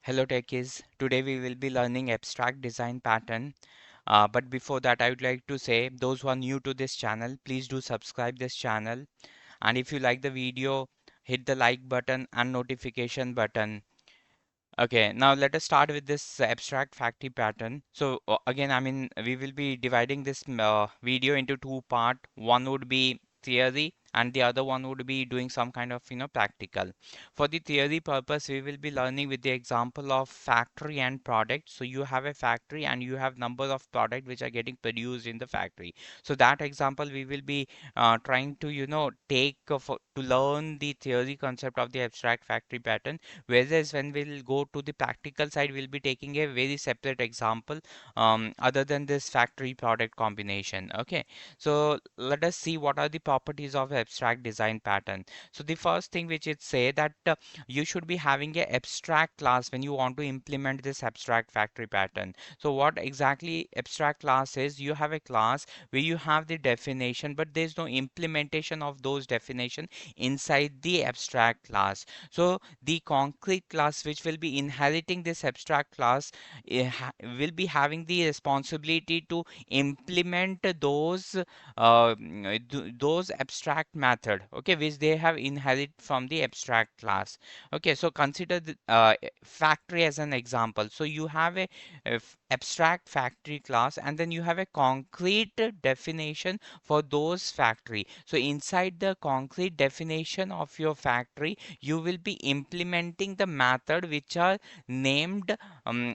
Hello techies. Today we will be learning abstract design pattern. But before that, I would like to say those who are new to this channel, please do subscribe this channel. And if you like the video, hit the like button and notification button. Okay, now let us start with this abstract factory pattern. So again, we will be dividing this video into two part. One would be theory and the other one would be doing some kind of, practical. For the theory purpose, we will be learning with the example of factory and product. So you have a factory and you have number of product which are getting produced in the factory. So that example we will be trying to, take to learn the theory concept of the abstract factory pattern. Whereas when we'll go to the practical side, we'll be taking a very separate example other than this factory product combination. Okay, so let us see what are the properties of abstract design pattern. So the first thing which it say that you should be having a abstract class when you want to implement this abstract factory pattern. So what exactly abstract class is? You have a class where you have the definition, but there's no implementation of those definition inside the abstract class. So the concrete class which will be inheriting this abstract class will be having the responsibility to implement those abstract method, okay, which they have inherited from the abstract class. Okay, so consider the factory as an example. So you have a abstract factory class and then you have a concrete definition for those factory. So inside the concrete definition of your factory, you will be implementing the method which are named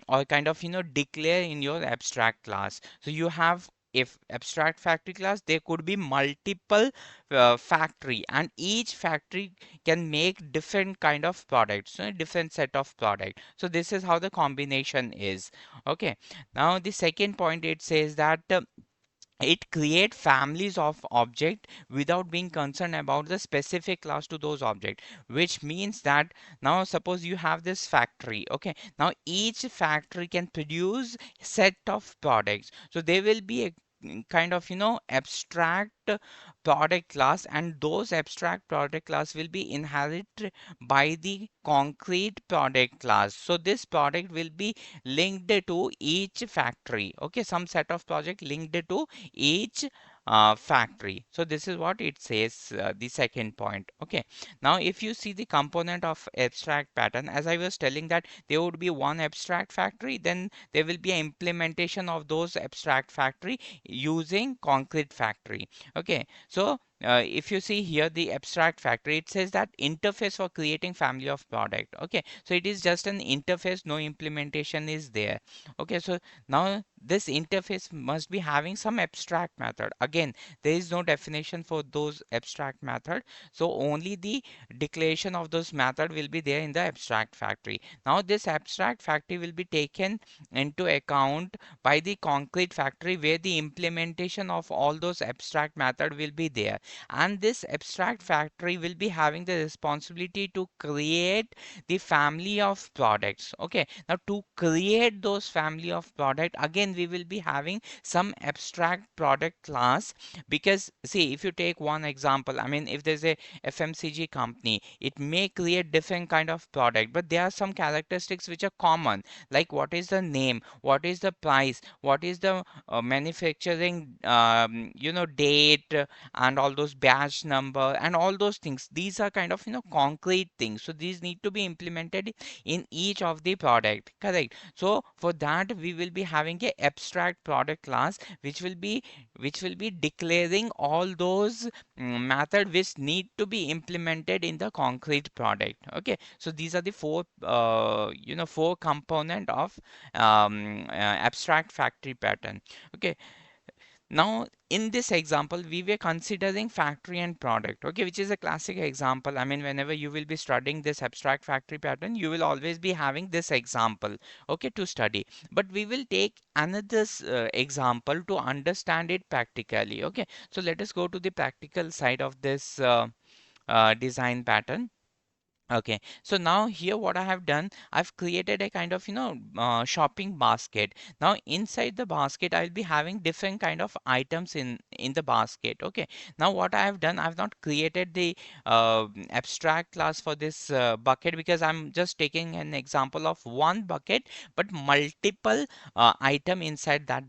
or kind of declare in your abstract class. So you have, if abstract factory class, there could be multiple factory and each factory can make different kind of products, so different set of product. So this is how the combination is. Okay, now the second point, it says that it create families of object without being concerned about the specific class to those object, which means that now suppose you have this factory. Okay, now each factory can produce set of products, so there will be a kind of abstract product class, and those abstract product class will be inherited by the concrete product class. So this product will be linked to each factory. Okay, some set of project linked to each factory. So this is what it says, the second point. Okay, now if you see the component of abstract pattern, as I was telling that there would be one abstract factory, then there will be an implementation of those abstract factory using concrete factory. Okay, so if you see here the abstract factory, it says that interface for creating family of product. Okay, so it is just an interface, no implementation is there. Okay, so now this interface must be having some abstract method. Again, there is no definition for those abstract method, so only the declaration of those method will be there in the abstract factory. Now this abstract factory will be taken into account by the concrete factory, where the implementation of all those abstract method will be there, and this abstract factory will be having the responsibility to create the family of products. Okay, now to create those family of product, again we will be having some abstract product class. Because see, if you take one example, if there's a FMCG company, it may create different kind of product, but there are some characteristics which are common, like what is the name, what is the price, what is the manufacturing date, and all those batch number and all those things. These are kind of concrete things, so these need to be implemented in each of the product, correct? So for that we will be having a abstract product class which will be declaring all those method which need to be implemented in the concrete product. Okay, so these are the four component of abstract factory pattern. Okay, now, in this example, we were considering factory and product, okay, which is a classic example. Whenever you will be studying this abstract factory pattern, you will always be having this example, okay, to study. But we will take another example to understand it practically, okay. So let us go to the practical side of this design pattern. Okay, so now here what I have done, I've created a kind of, shopping basket. Now inside the basket, I'll be having different kind of items in the basket. Okay, now what I have done, I've not created the abstract class for this bucket because I'm just taking an example of one bucket, but multiple item inside that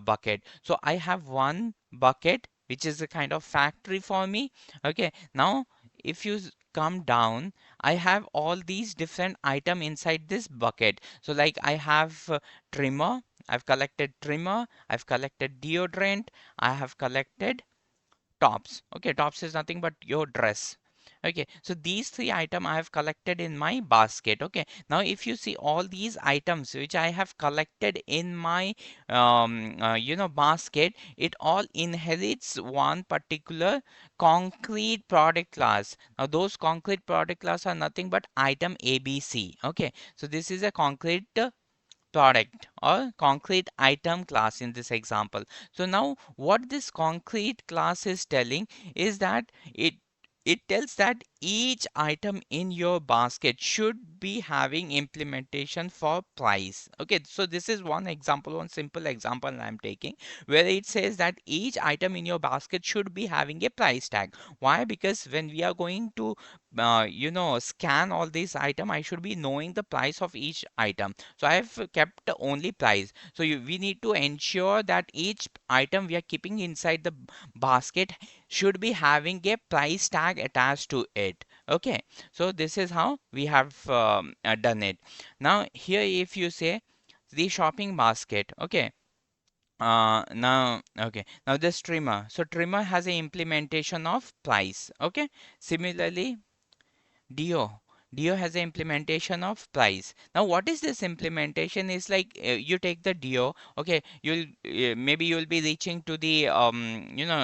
bucket. So I have one bucket, which is a kind of factory for me. Okay, now if you come down, I have all these different item inside this bucket. So like I have trimmer, I've collected trimmer, I've collected deodorant, I have collected tops. Okay, tops is nothing but your dress. Okay, so these three items I have collected in my basket. Okay, now if you see all these items which I have collected in my basket, it all inherits one particular concrete product class. Now those concrete product class are nothing but item ABC. Okay, so this is a concrete product or concrete item class in this example. So now what this concrete class is telling is that it tells that each item in your basket should be having implementation for price. Okay, so this is one example, one simple example I'm taking, where it says that each item in your basket should be having a price tag. Why? Because when we are going to scan all these item, I should be knowing the price of each item. So I have kept only price. So we need to ensure that each item we are keeping inside the basket should be having a price tag attached to it. Okay, so this is how we have done it. Now here if you say the shopping basket, okay, now this trimmer, so trimmer has a implementation of price. Okay, similarly Dio. Dio has an implementation of price. Now, what is this implementation? Is like you take the Dio. Okay, you'll maybe you'll be reaching to the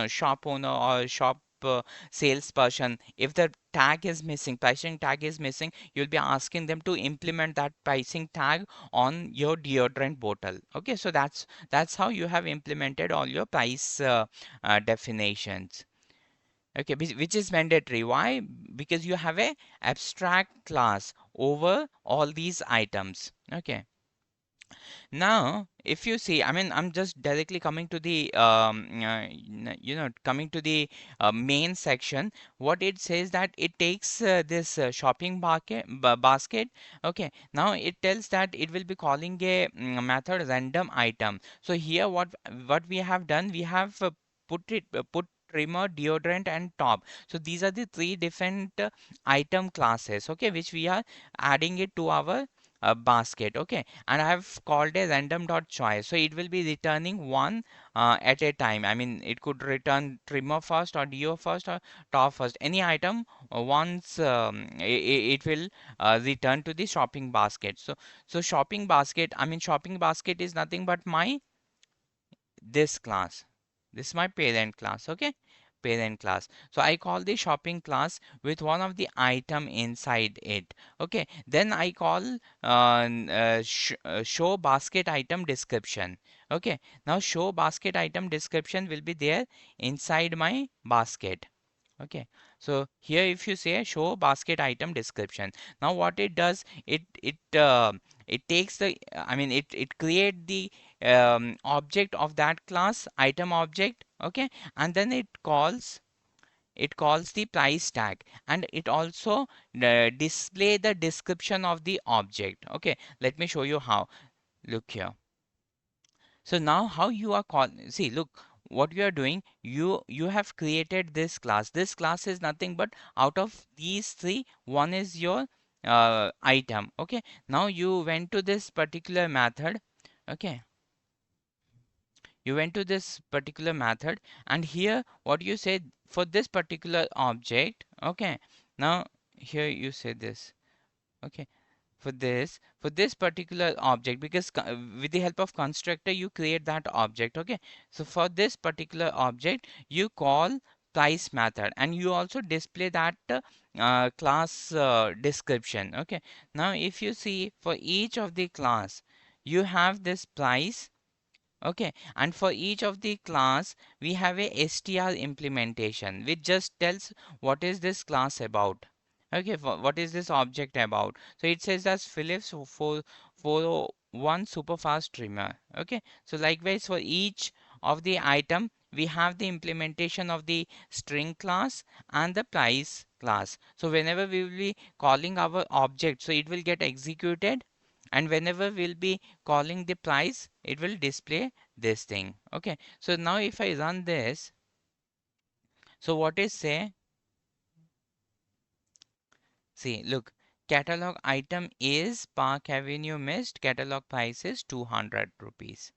shop owner or shop salesperson. If the tag is missing, pricing tag is missing, you'll be asking them to implement that pricing tag on your deodorant bottle. Okay, so that's how you have implemented all your price definitions. Okay, which is mandatory. Why? Because you have a abstract class over all these items. Okay. Now, if you see, I mean, I'm just directly coming to the, coming to the main section. What it says that it takes this shopping basket. Okay. Now it tells that it will be calling a method random item. So here, what we have done, we have put trimmer, deodorant, and top. So these are the three different item classes. Okay, which we are adding it to our basket. Okay, and I have called a random dot choice. So it will be returning one at a time. I mean, it could return trimmer first or deo first or top first. Any item once it will return to the shopping basket. So shopping basket. I mean, shopping basket is nothing but my this class. This is my parent class. Okay, parent class. So I call the shopping class with one of the item inside it. Okay, then I call show basket item description. Okay, now show basket item description will be there inside my basket. Okay, so here if you say show basket item description, now what it does, it takes the, I mean, it create the object of that class, item object. Okay, and then it calls the price tag, and it also display the description of the object. Okay, let me show you how. Look here. So now how you are call, see, look, what you are doing, you have created this class. This class is nothing but out of these three, one is your item. Okay, now you went to this particular method. Okay, you went to this particular method, and here what you said for this particular object. Okay, now here you say this. Okay, for this particular object, because with the help of constructor you create that object. Okay, so for this particular object you call price method, and you also display that class description. Okay, now if you see for each of the class you have this price. Okay, and for each of the class we have a str implementation which just tells what is this class about. Okay, what is this object about? So it says that Philips 401 super fast trimmer. Okay, so likewise for each of the item we have the implementation of the string class and the price class. So whenever we will be calling our object, so it will get executed, and whenever we'll be calling the price, it will display this thing. Okay, so now if I run this, so what is say? See, look, catalog item is Park Avenue Mist, catalog price is 200 rupees.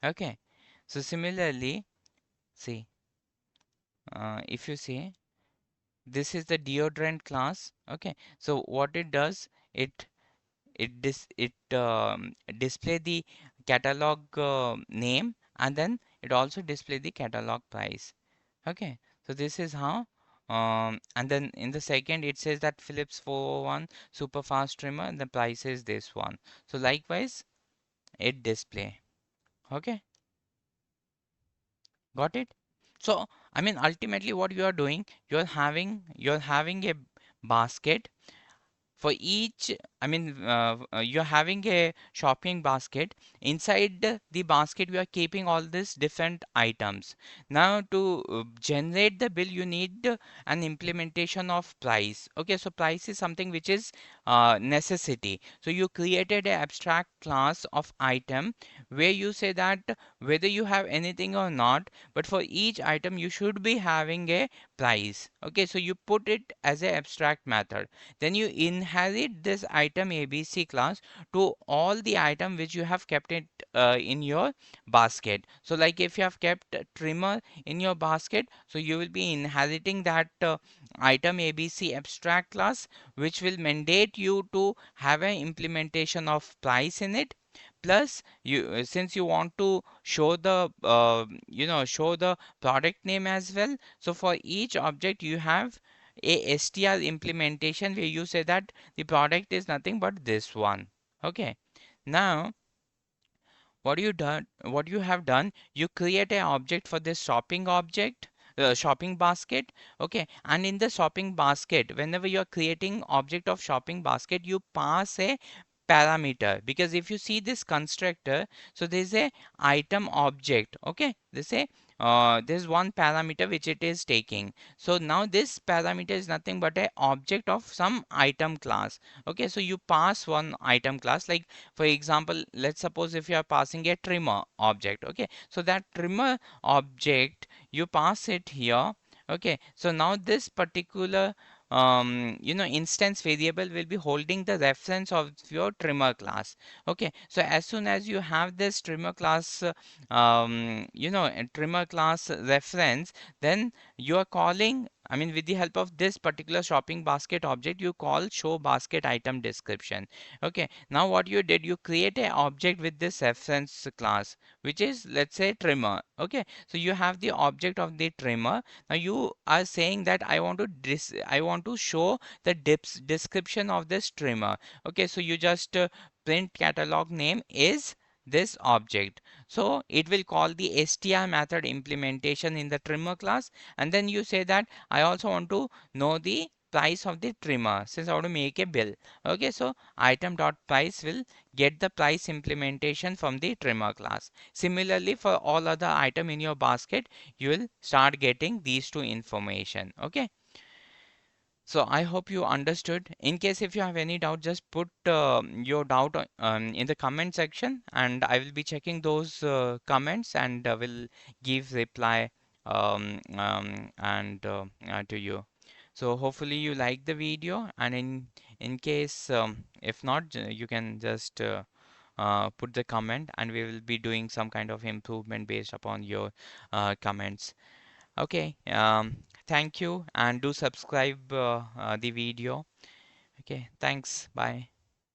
Okay, so similarly, see, if you see, this is the deodorant class. Okay, so what it does, it it display the catalog name, and then it also display the catalog price. Okay, so this is how. And then in the second, it says that Philips 401 super fast trimmer, and the price is this one. So likewise, it display. Okay, got it? So I mean, ultimately, what you are doing, you're having a basket for each. I mean, you're having a shopping basket. Inside the basket you are keeping all these different items. Now to generate the bill, you need an implementation of price. Okay, so price is something which is necessity. So you created an abstract class of item where you say that whether you have anything or not, but for each item you should be having a price. Okay, so you put it as a abstract method, then you inherit this item ABC class to all the item which you have kept it in your basket. So like if you have kept a trimmer in your basket, so you will be inheriting that item ABC abstract class, which will mandate you to have an implementation of price in it. Plus, you since you want to show the show the product name as well. So for each object you have a str implementation where you say that the product is nothing but this one. Okay, now what you have done, you create an object for this shopping object, shopping basket. Okay, and in the shopping basket, whenever you are creating object of shopping basket, you pass a parameter, because if you see this constructor, so there's a item object. Okay, there's one parameter which it is taking. So now this parameter is nothing but a object of some item class. Okay, so you pass one item class, like for example, let's suppose if you are passing a trimmer object. Okay, so that trimmer object, you pass it here. Okay, so now this particular instance variable will be holding the reference of your trimmer class. Okay, so as soon as you have this trimmer class a trimmer class reference, then you are calling, I mean, with the help of this particular shopping basket object, you call show basket item description. Okay, now what you did, you create a object with this reference class, which is, let's say, trimmer. Okay, so you have the object of the trimmer. Now you are saying that I want to show the description of this trimmer. Okay, so you just print catalog name is this object. So it will call the str method implementation in the trimmer class, and then you say that I also want to know the price of the trimmer since I want to make a bill. Okay, so item dot price will get the price implementation from the trimmer class. Similarly, for all other item in your basket, you will start getting these two information. Okay, so I hope you understood. In case if you have any doubt, just put your doubt in the comment section, and I will be checking those comments, and will give reply and to you. So hopefully you like the video, and in case if not, you can just put the comment, and we will be doing some kind of improvement based upon your comments. Okay, thank you, and do subscribe the video. Okay, thanks. Bye.